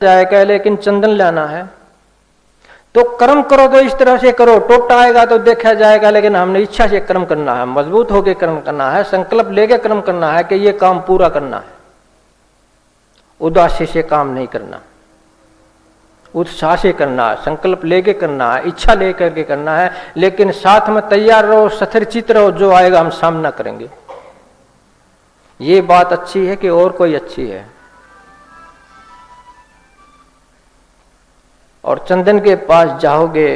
जाएगा, लेकिन चंदन लाना है तो कर्म करो तो इस तरह से करो, टोटा आएगा तो देखा जाएगा, लेकिन हमने इच्छा से कर्म करना है, मजबूत होकर कर्म करना है, संकल्प लेके कर्म करना है कि ये काम पूरा करना है। उदासी से काम नहीं करना, उत्साह से करना है, संकल्प लेके करना है, इच्छा लेकर के करना है, लेकिन साथ में तैयार रहो, स्थिरचित रहो, जो आएगा हम सामना करेंगे। ये बात अच्छी है कि और कोई अच्छी है। और चंदन के पास जाओगे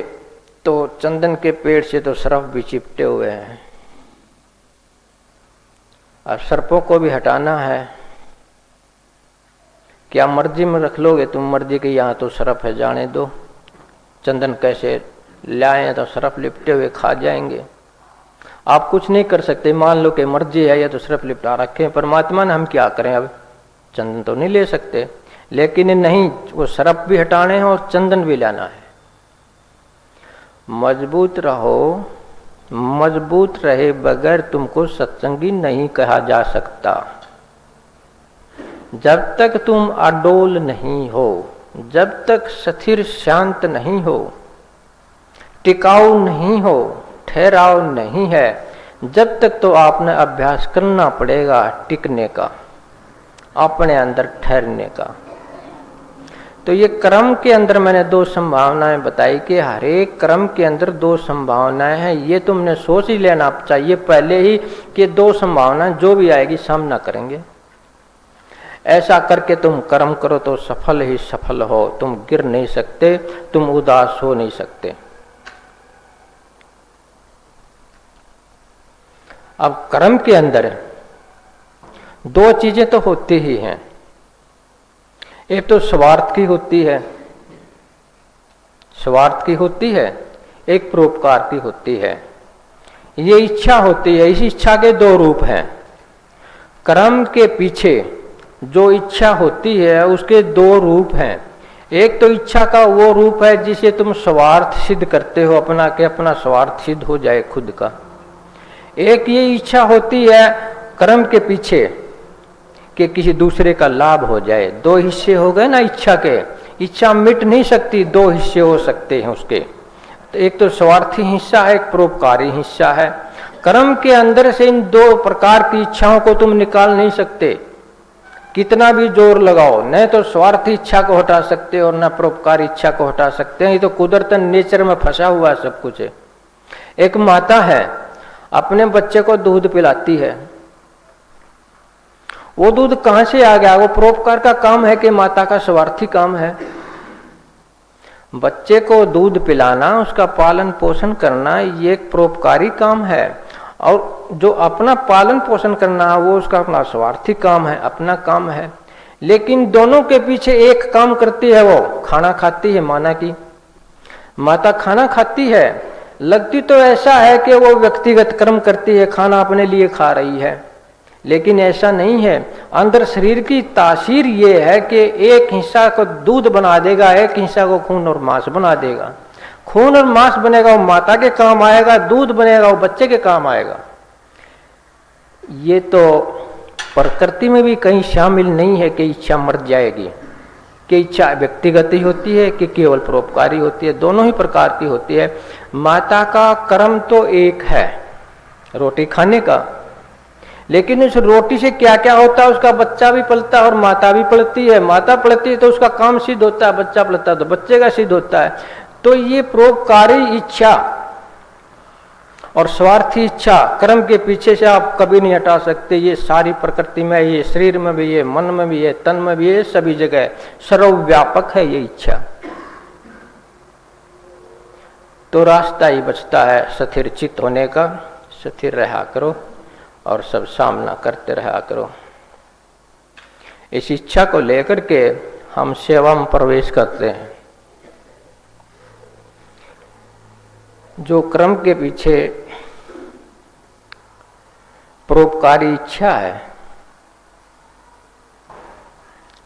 तो चंदन के पेड़ से तो सर्प भी चिपटे हुए हैं, और सर्पों को भी हटाना है। क्या मर्जी में रख लोगे तुम, मर्जी के यहाँ तो सर्प है, जाने दो। चंदन कैसे लाए तो सर्प लिपटे हुए खा जाएंगे, आप कुछ नहीं कर सकते। मान लो कि मर्जी है या तो सर्प लिपटा रखे, परमात्मा ने हम क्या करें, अब चंदन तो नहीं ले सकते, लेकिन नहीं, वो सर्प भी हटाने हैं और चंदन भी लाना है। मजबूत रहो, मजबूत रहे बगैर तुमको सत्संगी नहीं कहा जा सकता। जब तक तुम अडोल नहीं हो, जब तक स्थिर शांत नहीं हो, टिकाऊ नहीं हो, ठहराव नहीं है, जब तक तो आपने अभ्यास करना पड़ेगा टिकने का, अपने अंदर ठहरने का। तो ये कर्म के अंदर मैंने दो संभावनाएं बताई कि हर एक कर्म के अंदर दो संभावनाएं हैं। ये तुमने सोच ही लेना चाहिए पहले ही कि दो संभावनाएं जो भी आएगी सामना करेंगे। ऐसा करके तुम कर्म करो तो सफल ही सफल हो, तुम गिर नहीं सकते, तुम उदास हो नहीं सकते। अब कर्म के अंदर दो चीजें तो होती ही हैं, एक तो स्वार्थ की होती है, स्वार्थ की होती है, एक परोपकार की होती है। ये इच्छा होती है, इस इच्छा के दो रूप हैं। कर्म के पीछे जो इच्छा होती है उसके दो रूप हैं। एक तो इच्छा का वो रूप है जिसे तुम स्वार्थ सिद्ध करते हो, अपना के अपना स्वार्थ सिद्ध हो जाए खुद का। एक ये इच्छा होती है कर्म के पीछे कि किसी दूसरे का लाभ हो जाए। दो हिस्से हो गए ना इच्छा के, इच्छा मिट नहीं सकती, दो हिस्से हो सकते हैं उसके। तो एक तो स्वार्थी हिस्सा है, एक परोपकारी हिस्सा है। कर्म के अंदर से इन दो प्रकार की इच्छाओं को तुम निकाल नहीं सकते, कितना भी जोर लगाओ। न तो स्वार्थी इच्छा को हटा सकते और न परोपकारी इच्छा को हटा सकते हैं, ये तो कुदरतन नेचर में फंसा हुआ सब कुछ है। एक माता है, अपने बच्चे को दूध पिलाती है, वो दूध कहां से आ गया? वो परोपकार का काम है कि माता का स्वार्थी काम है? बच्चे को दूध पिलाना, उसका पालन पोषण करना, ये एक परोपकारी काम है, और जो अपना पालन पोषण करना है वो उसका अपना स्वार्थी काम है, अपना काम है। लेकिन दोनों के पीछे एक काम करती है, वो खाना खाती है। माता खाना खाती है, लगती तो ऐसा है कि वो व्यक्तिगत कर्म करती है, खाना अपने लिए खा रही है, लेकिन ऐसा नहीं है। अंदर शरीर की तासीर ये है कि एक हिस्सा को दूध बना देगा, एक हिस्सा को खून और मांस बना देगा। खून और मांस बनेगा वो माता के काम आएगा, दूध बनेगा वो बच्चे के काम आएगा। ये तो प्रकृति में भी कहीं शामिल नहीं है कि इच्छा मर जाएगी, कि इच्छा व्यक्तिगत ही होती है कि केवल परोपकारी होती है। दोनों ही प्रकार की होती है। माता का कर्म तो एक है, रोटी खाने का, लेकिन उस रोटी से क्या क्या होता है, उसका बच्चा भी पलता है और माता भी पलती है। माता पलती है तो उसका काम सिद्ध होता है, बच्चा पलता है तो बच्चे का सिद्ध होता है। तो ये परोपकारी इच्छा और स्वार्थी इच्छा कर्म के पीछे से आप कभी नहीं हटा सकते। ये सारी प्रकृति में, ये शरीर में भी, ये मन में भी, ये तन में भी, ये सभी जगह सर्वव्यापक है ये इच्छा। तो रास्ता ही बचता है स्थिर चित्त होने का। स्थिर रहा करो और सब सामना करते रहा करो। इस इच्छा को लेकर के हम सेवा में प्रवेश करते हैं। जो कर्म के पीछे परोपकारी इच्छा है,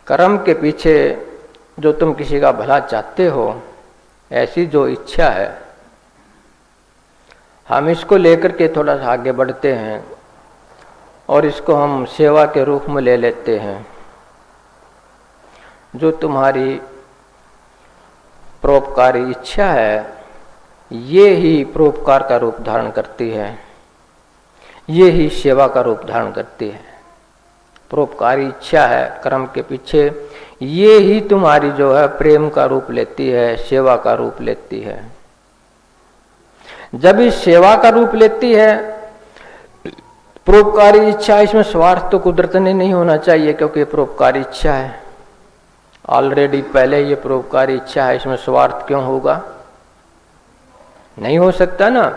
कर्म के पीछे जो तुम किसी का भला चाहते हो, ऐसी जो इच्छा है, हम इसको लेकर के थोड़ा सा आगे बढ़ते हैं और इसको हम सेवा के रूप में ले लेते हैं। जो तुम्हारी परोपकारी इच्छा है, ये ही परोपकार का रूप धारण करती है, ये ही सेवा का रूप धारण करती है। परोपकारी इच्छा है कर्म के पीछे, ये ही तुम्हारी जो है प्रेम का रूप लेती है, सेवा का रूप लेती है। जब इस सेवा का रूप लेती है परोपकारी इच्छा, इसमें स्वार्थ तो कुदरत ने नहीं होना चाहिए, क्योंकि परोपकारी इच्छा है, ऑलरेडी पहले ये परोपकारी इच्छा है, इसमें स्वार्थ क्यों होगा? नहीं हो सकता ना।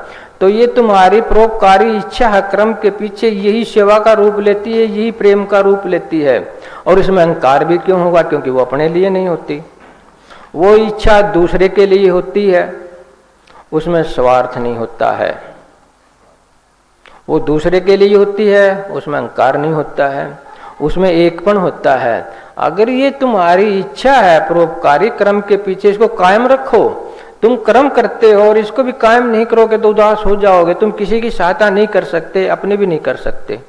तो ये तुम्हारी परोपकारी इच्छा है क्रम के पीछे, यही सेवा का रूप लेती है, यही प्रेम का रूप लेती है। और इसमें अहंकार भी क्यों होगा? क्योंकि वो अपने लिए नहीं होती, वो इच्छा दूसरे के लिए होती है, उसमें स्वार्थ नहीं होता है। वो दूसरे के लिए होती है, उसमें अहंकार नहीं होता है, उसमें एकपन होता है। अगर ये तुम्हारी इच्छा है परोपकारी क्रम के पीछे, इसको कायम रखो। तुम कर्म करते हो और इसको भी कायम नहीं करोगे तो उदास हो जाओगे। तुम किसी की सहायता नहीं कर सकते, अपने भी नहीं कर सकते।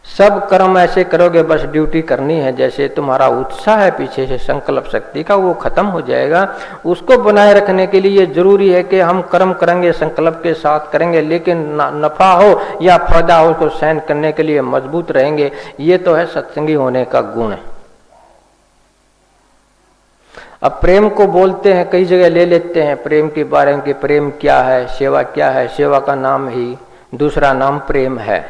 सब कर्म ऐसे करोगे बस ड्यूटी करनी है, जैसे तुम्हारा उत्साह है पीछे से संकल्प शक्ति का, वो खत्म हो जाएगा। उसको बनाए रखने के लिए जरूरी है कि हम कर्म करेंगे, संकल्प के साथ करेंगे, लेकिन नफा हो या फायदा हो उसको सहन करने के लिए मजबूत रहेंगे। ये तो है सत्संगी होने का गुण। अब प्रेम को बोलते हैं, कई जगह ले लेते हैं प्रेम के बारे में कि प्रेम क्या है, सेवा क्या है। सेवा का नाम ही दूसरा नाम प्रेम है।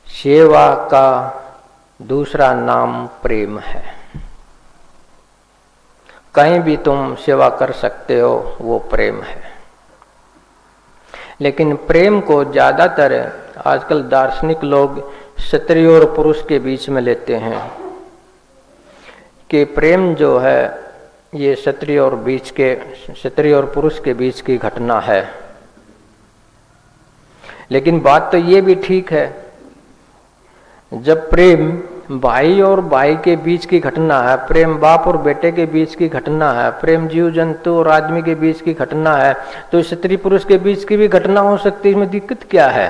सेवा का दूसरा नाम प्रेम है। कहीं भी तुम सेवा कर सकते हो, वो प्रेम है। लेकिन प्रेम को ज्यादातर आजकल दार्शनिक लोग स्त्री और पुरुष के बीच में लेते हैं कि प्रेम जो है ये स्त्री और पुरुष के बीच की घटना है। लेकिन बात तो ये भी ठीक है, जब प्रेम भाई और भाई के बीच की घटना है, प्रेम बाप और बेटे के बीच की घटना है, प्रेम जीव जंतु और आदमी के बीच की घटना है, तो स्त्री पुरुष के बीच की भी घटना हो सकती है। इसमें दिक्कत क्या है?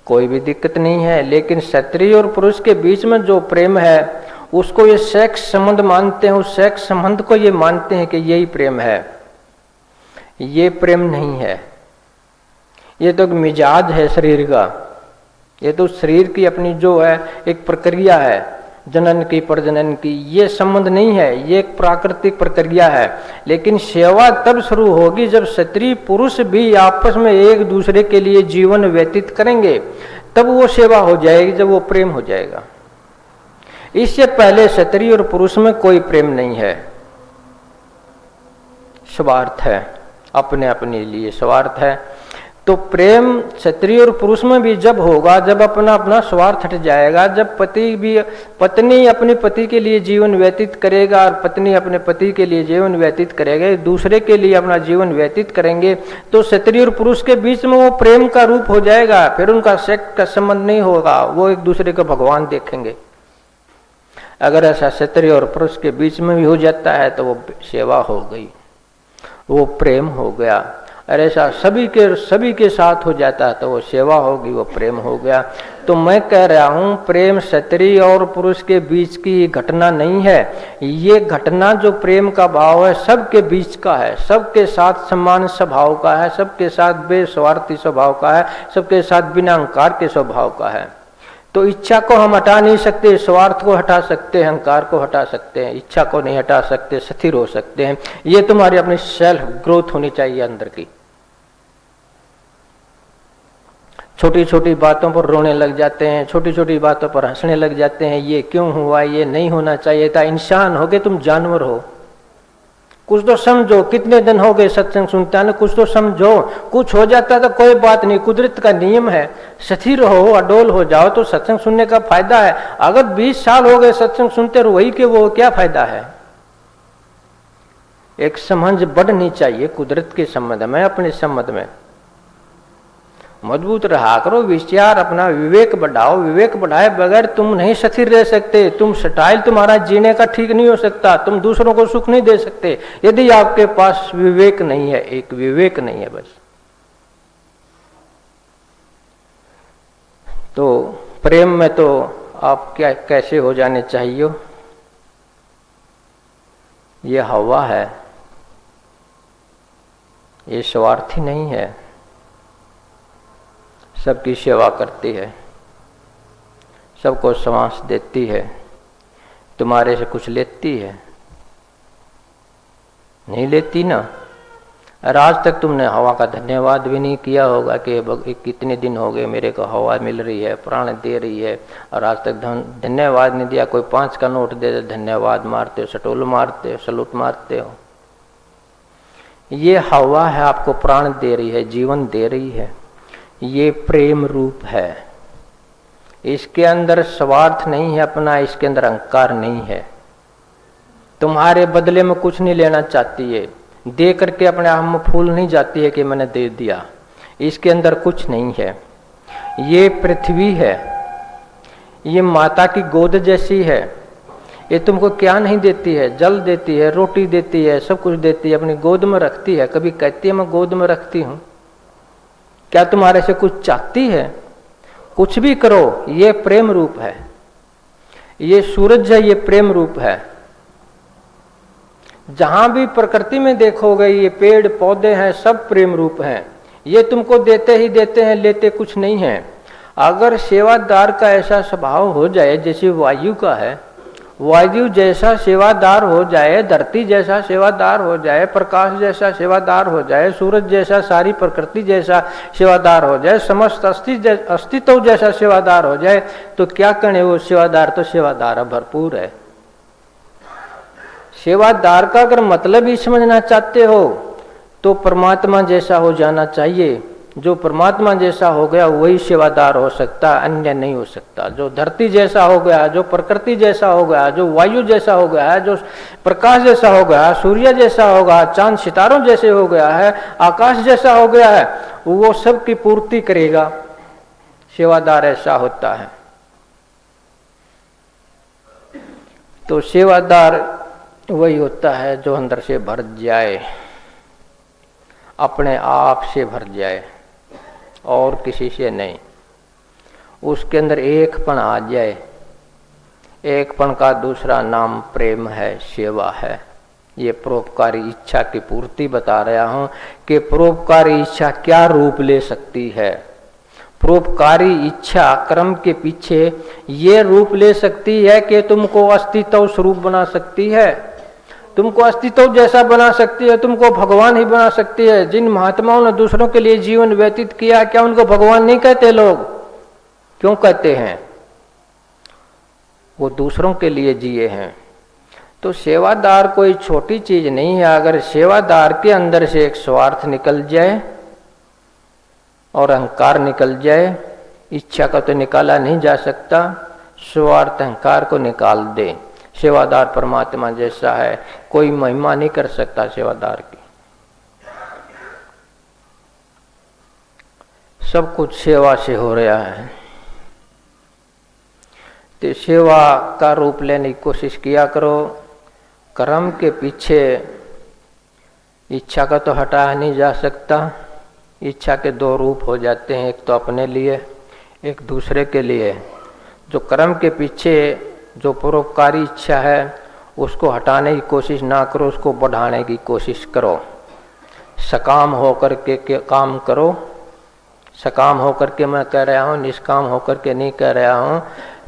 कोई भी दिक्कत नहीं है। लेकिन स्त्री और पुरुष के बीच में जो प्रेम है उसको ये सेक्स संबंध मानते हैं, उस सेक्स संबंध को ये मानते हैं कि यही प्रेम है। ये प्रेम नहीं है, ये तो एक मिजाज है शरीर का। ये तो शरीर की अपनी जो है एक प्रक्रिया है, जनन की प्रजनन की, ये संबंध नहीं है, ये एक प्राकृतिक प्रक्रिया है। लेकिन सेवा तब शुरू होगी जब स्त्री पुरुष भी आपस में एक दूसरे के लिए जीवन व्यतीत करेंगे, तब वो सेवा हो जाएगी, जब वो प्रेम हो जाएगा। इससे पहले स्त्री और पुरुष में कोई प्रेम नहीं है, स्वार्थ है, अपने अपने लिए स्वार्थ है। तो प्रेम स्त्री और पुरुष में भी जब होगा जब अपना अपना स्वार्थ हट जाएगा, जब पत्नी अपने पति के लिए जीवन व्यतीत करेगा और पत्नी अपने पति के लिए जीवन व्यतीत करेगा, दूसरे के लिए अपना जीवन व्यतीत करेंगे, तो स्त्री और पुरुष के बीच में वो प्रेम का रूप हो जाएगा। फिर उनका सेक्स का संबंध नहीं होगा, वो एक दूसरे को भगवान देखेंगे। अगर ऐसा स्त्री और पुरुष के बीच में भी हो जाता है तो वो सेवा हो गई, वो प्रेम हो गया। और ऐसा सभी के साथ हो जाता है तो वो सेवा होगी, वो प्रेम हो गया। तो मैं कह रहा हूं प्रेम स्त्री और पुरुष के बीच की घटना नहीं है, ये घटना जो प्रेम का भाव है सबके बीच का है, सबके साथ समान स्वभाव का है, सबके साथ बेस्वार्थी स्वभाव का है, सबके साथ बिना अहंकार के स्वभाव का है। तो इच्छा को हम हटा नहीं सकते, स्वार्थ को हटा सकते हैं, अहंकार को हटा सकते हैं, इच्छा को नहीं हटा सकते, स्थिर हो सकते हैं। ये तुम्हारी अपनी सेल्फ ग्रोथ होनी चाहिए अंदर की। छोटी छोटी बातों पर रोने लग जाते हैं, छोटी छोटी बातों पर हंसने लग जाते हैं, ये क्यों हुआ, ये नहीं होना चाहिए था। इंसान हो गए, तुम जानवर हो, कुछ तो समझो। कितने दिन हो गए सत्संग सुनता है ना, कुछ तो समझो। कुछ हो जाता तो कोई बात नहीं, कुदरत का नियम है, स्थिर हो, अडोल हो जाओ तो सत्संग सुनने का फायदा है। अगर 20 साल हो गए सत्संग सुनते रहो वही के वो, क्या फायदा है? एक समझ बढ़नी चाहिए कुदरत के संबंध में, अपने संबंध में मजबूत रहा करो। विचार अपना विवेक बढ़ाओ, विवेक बढ़ाए बगैर तुम नहीं स्थिर रह सकते। तुम स्टाइल तुम्हारा जीने का ठीक नहीं हो सकता, तुम दूसरों को सुख नहीं दे सकते यदि आपके पास विवेक नहीं है। एक विवेक नहीं है बस। तो प्रेम में तो आप क्या कैसे हो जाने चाहिए? ये हवा है, ये स्वार्थी नहीं है, सबकी सेवा करती है, सबको सांस देती है, तुम्हारे से कुछ लेती है? नहीं लेती ना। और आज तक तुमने हवा का धन्यवाद भी नहीं किया होगा कि कितने दिन हो गए मेरे को हवा मिल रही है, प्राण दे रही है, और आज तक धन्यवाद नहीं दिया। कोई 5 का नोट दे दे, धन्यवाद मारते हो, सटोल मारते हो, सलूट मारते हो। ये हवा है, आपको प्राण दे रही है, जीवन दे रही है। ये प्रेम रूप है, इसके अंदर स्वार्थ नहीं है अपना, इसके अंदर अहंकार नहीं है। तुम्हारे बदले में कुछ नहीं लेना चाहती है, दे करके अपने आप में फूल नहीं जाती है कि मैंने दे दिया। इसके अंदर कुछ नहीं है। ये पृथ्वी है, ये माता की गोद जैसी है। ये तुमको क्या नहीं देती है? जल देती है, रोटी देती है, सब कुछ देती है, अपनी गोद में रखती है। कभी कहती है मैं गोद में रखती हूँ? क्या तुम्हारे से कुछ चाहती है? कुछ भी करो, ये प्रेम रूप है। ये सूरज है, ये प्रेम रूप है। जहां भी प्रकृति में देखोगे ये पेड़ पौधे हैं, सब प्रेम रूप हैं। ये तुमको देते ही देते हैं, लेते कुछ नहीं है। अगर सेवादार का ऐसा स्वभाव हो जाए जैसे वायु का है, वायु जैसा सेवादार हो जाए, धरती जैसा सेवादार हो जाए, प्रकाश जैसा सेवादार हो जाए, सूरज जैसा, सारी प्रकृति जैसा सेवादार हो जाए, समस्त अस्तित्व जैसा सेवादार हो जाए, तो क्या करें? वो सेवादार तो सेवादार भरपूर है। सेवादार का अगर मतलब ही समझना चाहते हो तो परमात्मा जैसा हो जाना चाहिए। जो परमात्मा जैसा हो गया वही सेवादार हो सकता, अन्य नहीं हो सकता। जो धरती जैसा हो गया, जो प्रकृति जैसा हो गया, जो वायु जैसा हो गया है, जो प्रकाश जैसा हो गया, सूर्य जैसा होगा, चांद सितारों जैसे हो गया है, आकाश जैसा हो गया है, वो सब की पूर्ति करेगा। सेवादार ऐसा होता है। तो सेवादार वही होता है जो अंदर से भर जाए, अपने आप से भर जाए और किसी से नहीं। उसके अंदर एकपन आ जाए। एकपन का दूसरा नाम प्रेम है, सेवा है। ये परोपकारी इच्छा की पूर्ति बता रहा हूं कि परोपकारी इच्छा क्या रूप ले सकती है। परोपकारी इच्छा कर्म के पीछे ये रूप ले सकती है कि तुमको अस्तित्व स्वरूप बना सकती है, तुमको अस्तित्व जैसा बना सकती है, तुमको भगवान ही बना सकती है। जिन महात्माओं ने दूसरों के लिए जीवन व्यतीत किया, क्या उनको भगवान नहीं कहते लोग? क्यों कहते हैं? वो दूसरों के लिए जिए हैं। तो सेवादार कोई छोटी चीज नहीं है। अगर सेवादार के अंदर से एक स्वार्थ निकल जाए और अहंकार निकल जाए, इच्छा का तो निकाला नहीं जा सकता, स्वार्थ अहंकार को निकाल दे, सेवादार परमात्मा जैसा है। कोई महिमा नहीं कर सकता सेवादार की। सब कुछ सेवा से हो रहा है। तो सेवा का रूप लेने की कोशिश किया करो। कर्म के पीछे इच्छा का तो हटाया नहीं जा सकता। इच्छा के 2 रूप हो जाते हैं, एक तो अपने लिए, एक दूसरे के लिए। जो कर्म के पीछे जो परोपकारी इच्छा है उसको हटाने की कोशिश ना करो, उसको बढ़ाने की कोशिश करो। सकाम होकर के काम करो। सकाम होकर के मैं कह रहा हूँ, निष्काम होकर के नहीं कह रहा हूँ।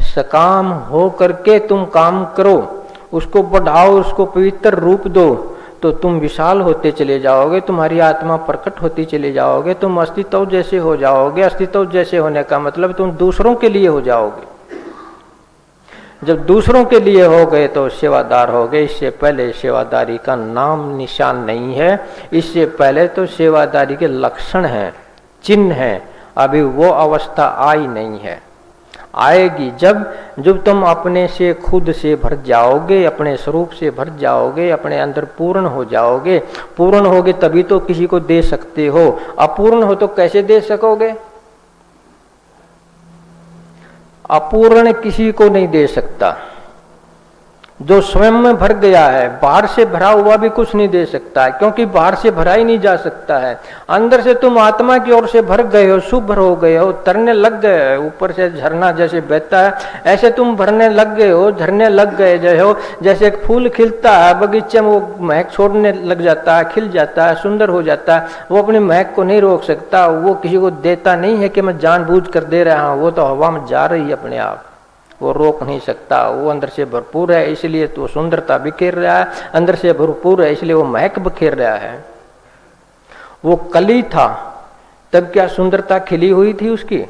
सकाम होकर के तुम काम करो, उसको बढ़ाओ, उसको पवित्र रूप दो, तो तुम विशाल होते चले जाओगे, तुम्हारी आत्मा प्रकट होती चले जाओगे, तुम अस्तित्व जैसे हो जाओगे। अस्तित्व जैसे होने का मतलब तुम दूसरों के लिए हो जाओगे। जब दूसरों के लिए हो गए तो सेवादार हो गए। इससे पहले सेवादारी का नाम निशान नहीं है। इससे पहले तो सेवादारी के लक्षण हैं, चिन्ह हैं। अभी वो अवस्था आई नहीं है, आएगी जब तुम अपने से खुद से भर जाओगे, अपने स्वरूप से भर जाओगे, अपने अंदर पूर्ण हो जाओगे। पूर्ण होगे तभी तो किसी को दे सकते हो। अपूर्ण हो तो कैसे दे सकोगे? अपूर्ण किसी को नहीं दे सकता। जो स्वयं में भर गया है, बाहर से भरा हुआ भी कुछ नहीं दे सकता है, क्योंकि बाहर से भरा ही नहीं जा सकता है। अंदर से तुम आत्मा की ओर से भर गए हो, शुभ हो गए हो, तरने लग गए हो, ऊपर से झरना जैसे बहता है ऐसे तुम भरने लग गए हो, झरने लग गए जो हो। जैसे एक फूल खिलता है बगीचे में, वो महक छोड़ने लग जाता है, खिल जाता है, सुंदर हो जाता है, वो अपनी महक को नहीं रोक सकता, वो किसी को देता नहीं है कि मैं जानबूझ कर दे रहा हूँ, वो तो हवा में जा रही है अपने आप, वो रोक नहीं सकता, वो अंदर से भरपूर है, इसलिए तो सुंदरता बिखेर रहा है, अंदर से भरपूर है इसलिए वो महक बिखेर रहा है। वो कली था तब क्या सुंदरता खिली हुई थी, उसकी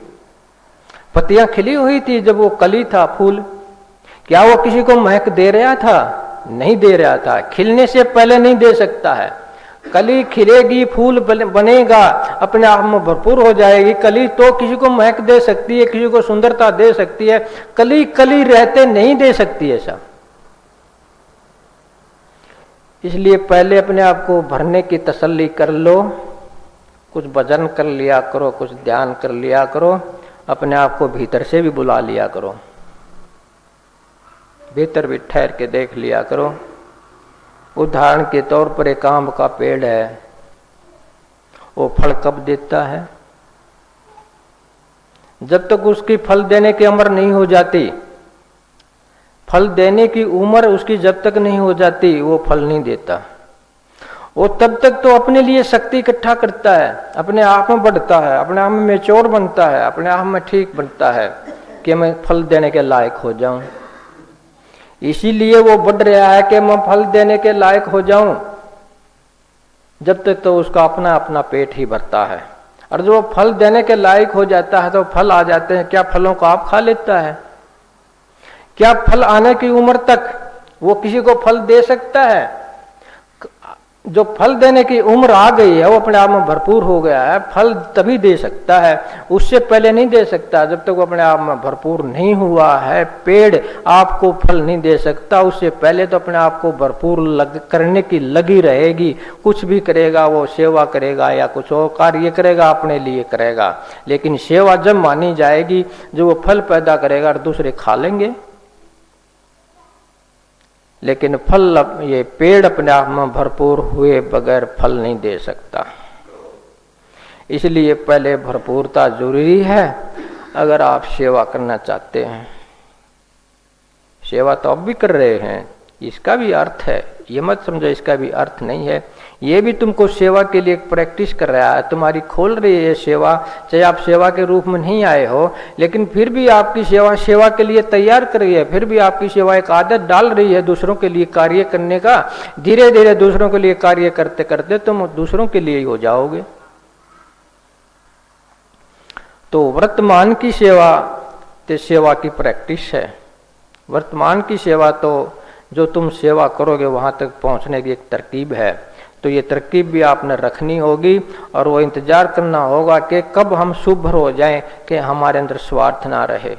पत्तियां खिली हुई थी जब वो कली था फूल, क्या वो किसी को महक दे रहा था? नहीं दे रहा था, खिलने से पहले नहीं दे सकता है। कली खिलेगी, फूल बनेगा, अपने आप में भरपूर हो जाएगी, कली तो किसी को महक दे सकती है, किसी को सुंदरता दे सकती है, कली कली रहते नहीं दे सकती है सब। इसलिए पहले अपने आप को भरने की तसल्ली कर लो, कुछ भजन कर लिया करो, कुछ ध्यान कर लिया करो, अपने आप को भीतर से भी बुला लिया करो, भीतर भी ठहर के देख लिया करो। उदाहरण के तौर पर एक आम का पेड़ है, वो फल कब देता है? जब तक उसकी फल देने की उम्र नहीं हो जाती, फल देने की उम्र उसकी जब तक नहीं हो जाती वो फल नहीं देता। वो तब तक तो अपने लिए शक्ति इकट्ठा करता है, अपने आप में बढ़ता है, अपने आप में मैच्योर बनता है, अपने आप में ठीक बनता है कि मैं फल देने के लायक हो जाऊं। इसीलिए वो बढ़ रहा है कि मैं फल देने के लायक हो जाऊं। जब तक तो उसका अपना अपना पेट ही भरता है, और जो फल देने के लायक हो जाता है तो फल आ जाते हैं। क्या फलों को आप खा लेता है? क्या फल आने की उम्र तक वो किसी को फल दे सकता है? जो फल देने की उम्र आ गई है वो अपने आप में भरपूर हो गया है, फल तभी दे सकता है, उससे पहले नहीं दे सकता। जब तक वो अपने आप में भरपूर नहीं हुआ है, पेड़ आपको फल नहीं दे सकता, उससे पहले तो अपने आप को भरपूर करने की लगी रहेगी। कुछ भी करेगा, वो सेवा करेगा या कुछ और कार्य करेगा, अपने लिए करेगा, लेकिन सेवा जब मानी जाएगी जो वो फल पैदा करेगा और दूसरे खा लेंगे। लेकिन फल, ये पेड़ अपने आप में भरपूर हुए बगैर फल नहीं दे सकता। इसलिए पहले भरपूरता जरूरी है अगर आप सेवा करना चाहते हैं। सेवा तो अब भी कर रहे हैं, इसका भी अर्थ है, ये मत समझो इसका भी अर्थ नहीं है। ये भी तुमको सेवा के लिए प्रैक्टिस कर रहा है, तुम्हारी खोल रही है सेवा। चाहे आप सेवा के रूप में नहीं आए हो, लेकिन फिर भी आपकी सेवा के लिए तैयार कर रही है, फिर भी आपकी सेवा एक आदत डाल रही है दूसरों के लिए कार्य करने का। धीरे धीरे दूसरों के लिए कार्य करते करते तुम दूसरों के लिए ही हो जाओगे। तो वर्तमान की सेवा तो सेवा की प्रैक्टिस है। वर्तमान की सेवा तो जो तुम सेवा करोगे वहां तक पहुंचने की एक तरकीब है, तो ये तरकीब भी आपने रखनी होगी और वो इंतजार करना होगा कि कब हम शुभ्र हो जाएं कि हमारे अंदर स्वार्थ ना रहे।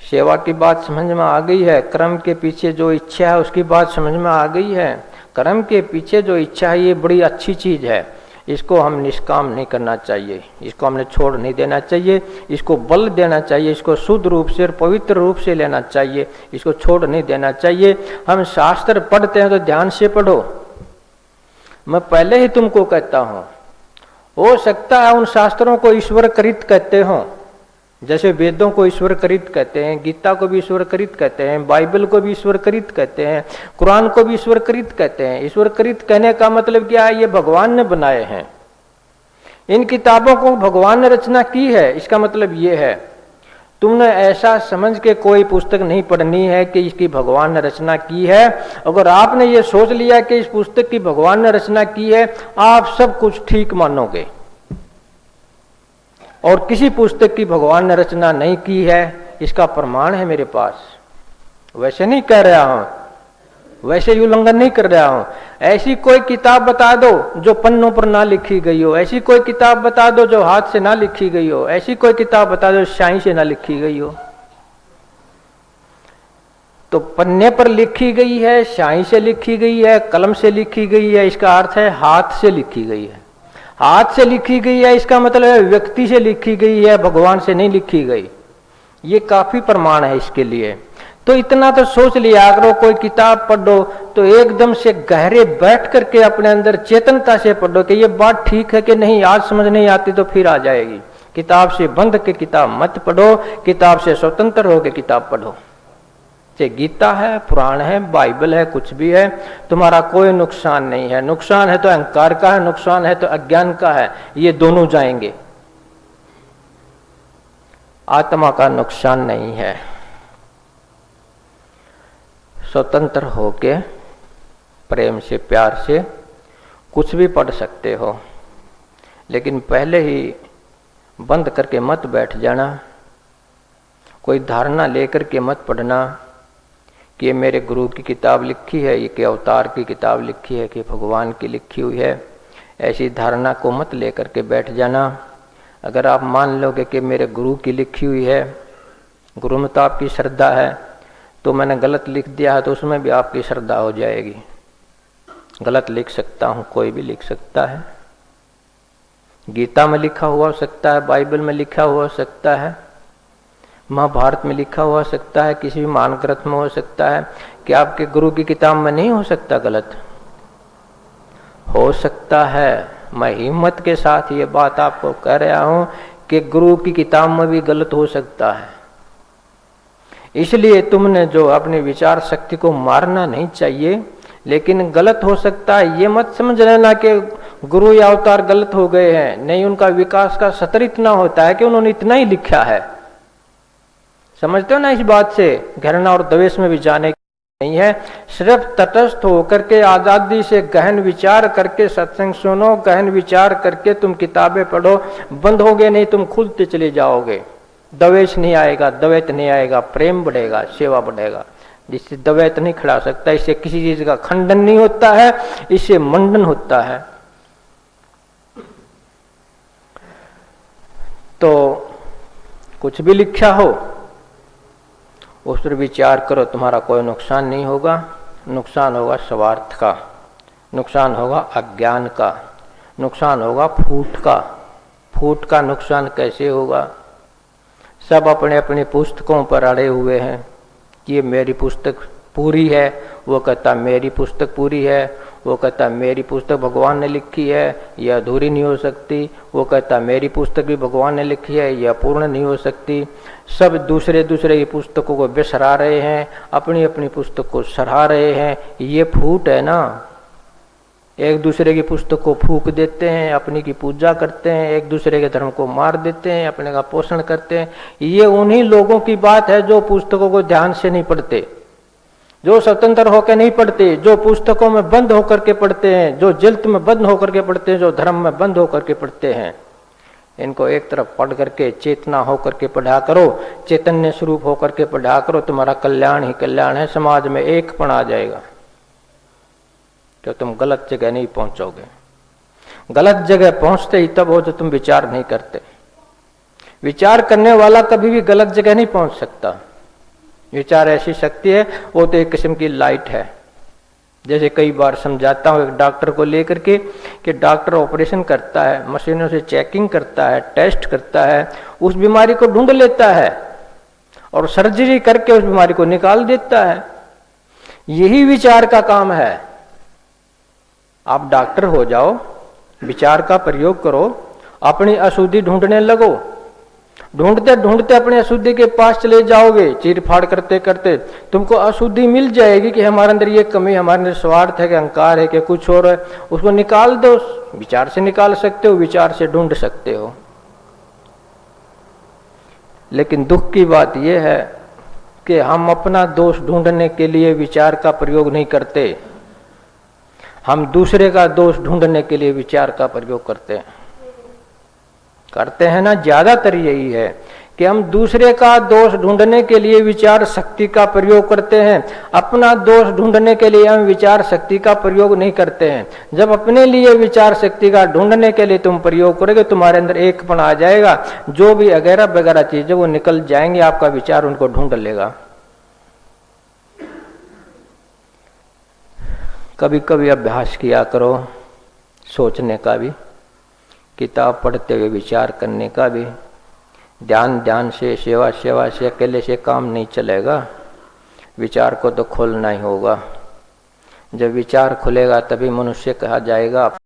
सेवा की बात समझ में आ गई है, कर्म के पीछे जो इच्छा है उसकी बात समझ में आ गई है। कर्म के पीछे जो इच्छा है ये बड़ी अच्छी चीज है, इसको हम निष्काम नहीं करना चाहिए, इसको हमने छोड़ नहीं देना चाहिए, इसको बल देना चाहिए, इसको शुद्ध रूप से और पवित्र रूप से लेना चाहिए, इसको छोड़ नहीं देना चाहिए। हम शास्त्र पढ़ते हैं तो ध्यान से पढ़ो। मैं पहले ही तुमको कहता हूं, हो सकता है उन शास्त्रों को ईश्वर कृत कहते हो, जैसे वेदों को ईश्वर कृत कहते हैं, गीता को भी ईश्वर कृत कहते हैं, बाइबल को भी ईश्वर कृत कहते हैं, कुरान को भी ईश्वर कृत कहते हैं। ईश्वर कृत कहने का मतलब क्या है? ये भगवान ने बनाए हैं, इन किताबों को भगवान ने रचना की है। इसका मतलब ये है तुमने ऐसा समझ के कोई पुस्तक नहीं पढ़नी है कि इसकी भगवान ने रचना की है। अगर आपने ये सोच लिया कि इस पुस्तक की भगवान ने रचना की है, आप सब कुछ ठीक मानोगे। और किसी पुस्तक की भगवान ने रचना नहीं की है, इसका प्रमाण है मेरे पास। वैसे नहीं कह रहा हूं, वैसे उल्लंघन नहीं कर रहा हूं। ऐसी कोई किताब बता दो जो पन्नों पर ना लिखी गई हो, ऐसी कोई किताब बता दो जो हाथ से ना लिखी गई हो, ऐसी कोई किताब बता दो शाही से ना लिखी गई हो। तो पन्ने पर लिखी गई है, शाही से लिखी गई है, कलम से लिखी गई है, इसका अर्थ है हाथ से लिखी गई है। हाथ से लिखी गई है इसका मतलब है व्यक्ति से लिखी गई है, भगवान से नहीं लिखी गई। ये काफी प्रमाण है इसके लिए। तो इतना तो सोच लिया करो, कोई किताब पढ़ो तो एकदम से गहरे बैठ करके अपने अंदर चेतनता से पढ़ो कि ये बात ठीक है कि नहीं, आज समझ नहीं आती तो फिर आ जाएगी। किताब से बंध के किताब मत पढ़ो, किताब से स्वतंत्र होकर किताब पढ़ो। चाहे गीता है, पुराण है, बाइबल है, कुछ भी है, तुम्हारा कोई नुकसान नहीं है। नुकसान है तो अहंकार का है, नुकसान है तो अज्ञान का है, ये दोनों जाएंगे। आत्मा का नुकसान नहीं है। स्वतंत्र होके प्रेम से, प्यार से कुछ भी पढ़ सकते हो, लेकिन पहले ही बंद करके मत बैठ जाना। कोई धारणा लेकर के मत पढ़ना कि ये मेरे गुरु की किताब लिखी है, ये कि अवतार की किताब लिखी है, कि भगवान की लिखी हुई है। ऐसी धारणा को मत लेकर के बैठ जाना। अगर आप मान लोगे कि मेरे गुरु की लिखी हुई है, गुरु में तो आपकी श्रद्धा है, तो मैंने गलत लिख दिया है तो उसमें भी आपकी श्रद्धा हो जाएगी। गलत लिख सकता हूँ, कोई भी लिख सकता है। गीता में लिखा हुआ हो सकता है, बाइबल में लिखा हुआ हो सकता है, महाभारत में लिखा हुआ हो सकता है, किसी भी महान ग्रंथ में हो सकता है। कि आपके गुरु की किताब में नहीं हो सकता गलत? हो सकता है। मैं हिम्मत के साथ ये बात आपको कह रहा हूं कि गुरु की किताब में भी गलत हो सकता है। इसलिए तुमने जो अपनी विचार शक्ति को मारना नहीं चाहिए, लेकिन गलत हो सकता है ये मत समझ लेना कि गुरु या अवतार गलत हो गए हैं। नहीं, उनका विकास का स्तर इतना होता है कि उन्होंने इतना ही लिखा है। समझते हो ना? इस बात से घृणा और द्वेष में भी जाने नहीं है। सिर्फ तटस्थ होकर के आजादी से गहन विचार करके सत्संग सुनो, गहन विचार करके तुम किताबें पढ़ो। बंद होगे नहीं, तुम खुलते चले जाओगे। द्वेष नहीं आएगा, द्वैत नहीं आएगा, प्रेम बढ़ेगा, सेवा बढ़ेगा। जिससे द्वैत नहीं खड़ा सकता, इससे किसी चीज का खंडन नहीं होता है, इससे मंडन होता है। तो कुछ भी लिखा हो उस पर विचार करो, तुम्हारा कोई नुकसान नहीं होगा। नुकसान होगा स्वार्थ का, नुकसान होगा अज्ञान का, नुकसान होगा फूट का। फूट का नुकसान कैसे होगा? सब अपने अपने पुस्तकों पर अड़े हुए हैं कि ये मेरी पुस्तक पूरी है, वो कहता मेरी पुस्तक पूरी है, वो कहता मेरी पुस्तक भगवान ने लिखी है, यह अधूरी नहीं हो सकती, वो कहता मेरी पुस्तक भी भगवान ने लिखी है, यह पूर्ण नहीं हो सकती। सब दूसरे दूसरे की पुस्तकों को बिसरा रहे हैं, अपनी अपनी पुस्तक को सराह रहे हैं। ये फूट है ना। एक दूसरे की पुस्तक को फूंक देते हैं, अपनी की पूजा करते हैं, एक दूसरे के धर्म को मार देते हैं, अपने का पोषण करते हैं। ये उन्हीं लोगों की बात है जो पुस्तकों को ध्यान से नहीं पढ़ते, जो स्वतंत्र होकर नहीं पढ़ते, जो पुस्तकों में बंद होकर के पढ़ते हैं, जो जिल्त में बंद होकर के पढ़ते हैं, जो धर्म में बंद होकर के पढ़ते हैं। इनको एक तरफ पढ़ करके चेतना होकर के पढ़ा करो, चैतन्य स्वरूप होकर के पढ़ा करो। तुम्हारा कल्याण ही कल्याण है। समाज में एकपन आ जाएगा तो तुम गलत जगह नहीं पहुंचोगे। गलत जगह पहुंचते ही तब हो जब तुम विचार नहीं करते। विचार करने वाला कभी भी गलत जगह नहीं पहुंच सकता। विचार ऐसी शक्ति है, वो तो एक किस्म की लाइट है। जैसे कई बार समझाता हूँ एक डॉक्टर को लेकर के कि डॉक्टर ऑपरेशन करता है, मशीनों से चेकिंग करता है, टेस्ट करता है, उस बीमारी को ढूंढ लेता है और सर्जरी करके उस बीमारी को निकाल देता है। यही विचार का काम है। आप डॉक्टर हो जाओ, विचार का प्रयोग करो, अपनी अशुद्धि ढूंढने लगो। ढूंढते ढूंढते अपने अशुद्धि के पास चले जाओगे। चीर फाड़ करते करते तुमको अशुद्धि मिल जाएगी कि हमारे अंदर ये कमी, हमारे अंदर स्वार्थ है, कि अहंकार है, कि कुछ और है। उसको निकाल दो। विचार से निकाल सकते हो, विचार से ढूंढ सकते हो। लेकिन दुख की बात यह है कि हम अपना दोष ढूंढने के लिए विचार का प्रयोग नहीं करते, हम दूसरे का दोष ढूंढने के लिए विचार का प्रयोग करते हैं ना। ज्यादातर यही है कि हम दूसरे का दोष ढूंढने के लिए विचार शक्ति का प्रयोग करते हैं, अपना दोष ढूंढने के लिए हम विचार शक्ति का प्रयोग नहीं करते हैं। जब अपने लिए विचार शक्ति का ढूंढने के लिए तुम प्रयोग करोगे, तुम्हारे अंदर एकपन आ जाएगा। जो भी अगैरह वगैरह चीजें वो निकल जाएंगे, आपका विचार उनको ढूंढ लेगा। कभी कभी अभ्यास किया करो सोचने का भी, किताब पढ़ते हुए विचार करने का भी। ध्यान ध्यान से, सेवा सेवा से, अकेले से काम नहीं चलेगा। विचार को तो खोलना ही होगा। जब विचार खुलेगा तभी मनुष्य कहा जाएगा।